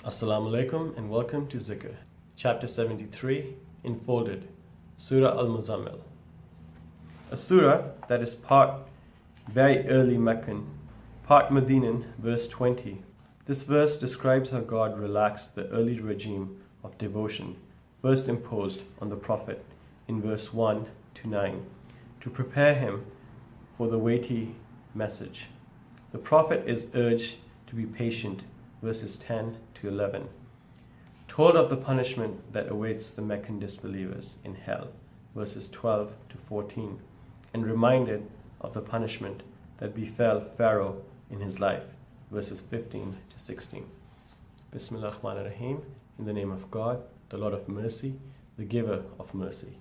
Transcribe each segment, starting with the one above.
Assalamu alaikum and welcome to Zikr, chapter 73, Enfolded, Surah Al Muzzammil. A surah that is part very early Meccan, part Medinan, verse 20. This verse describes how God relaxed the early regime of devotion first imposed on the Prophet in verse 1 to 9 to prepare him for the weighty message. The Prophet is urged to be patient, verses 10 to 11. Told of the punishment that awaits the Meccan disbelievers in hell, verses 12 to 14, and reminded of the punishment that befell Pharaoh in his life, verses 15 to 16. Bismillah ar-Rahman ar-Rahim, in the name of God, the Lord of mercy, the giver of mercy.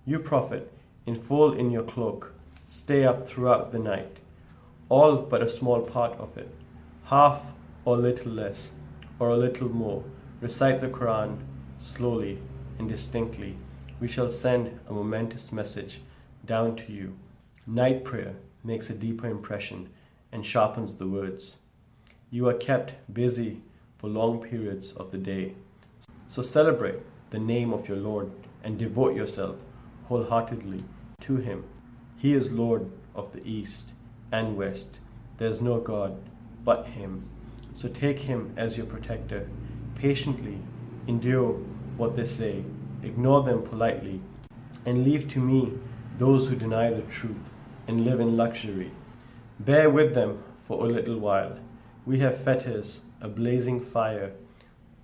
You Prophet, enfold in your cloak, stay up throughout the night, all but a small part of it, half or a little less, or a little more. Recite the Qur'an slowly and distinctly. We shall send a momentous message down to you. Night prayer makes a deeper impression and sharpens the words. You are kept busy for long periods of the day. So celebrate the name of your Lord and devote yourself wholeheartedly to Him. He is Lord of the East and West. There is no God but Him. So take Him as your protector. Patiently endure what they say. Ignore them politely. And leave to me those who deny the truth and live in luxury. Bear with them for a little while. We have fetters, a blazing fire,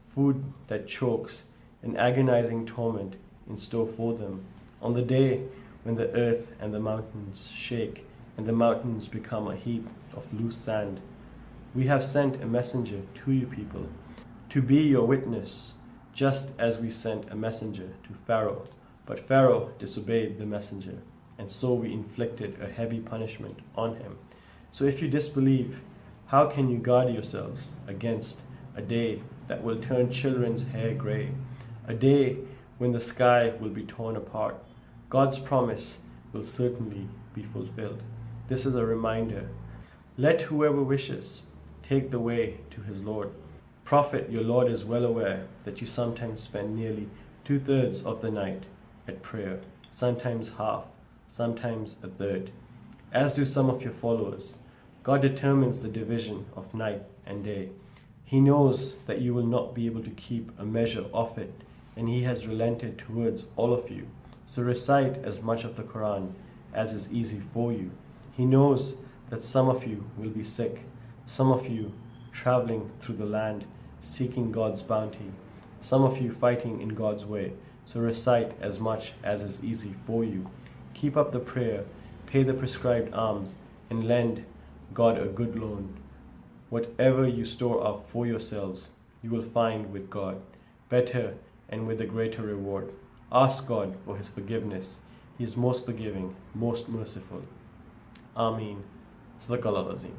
food that chokes, an agonizing torment in store for them. On the day when the earth and the mountains shake and the mountains become a heap of loose sand, we have sent a messenger to you people to be your witness, just as we sent a messenger to Pharaoh. But Pharaoh disobeyed the messenger, and so we inflicted a heavy punishment on him. So if you disbelieve, how can you guard yourselves against a day that will turn children's hair gray, a day when the sky will be torn apart? God's promise will certainly be fulfilled. This is a reminder. Let whoever wishes take the way to his Lord. Prophet, your Lord is well aware that you sometimes spend nearly 2/3 of the night at prayer, sometimes half, sometimes a third, as do some of your followers. God determines the division of night and day. He knows that you will not be able to keep a measure of it, and He has relented towards all of you. So recite as much of the Qur'an as is easy for you. He knows that some of you will be sick, some of you traveling through the land seeking God's bounty, some of you fighting in God's way. So recite as much as is easy for you. Keep up the prayer, pay the prescribed alms, and lend God a good loan. Whatever you store up for yourselves, you will find with God, better and with a greater reward. Ask God for His forgiveness. He is most forgiving, most merciful. Ameen. Sadaqallahu Azim.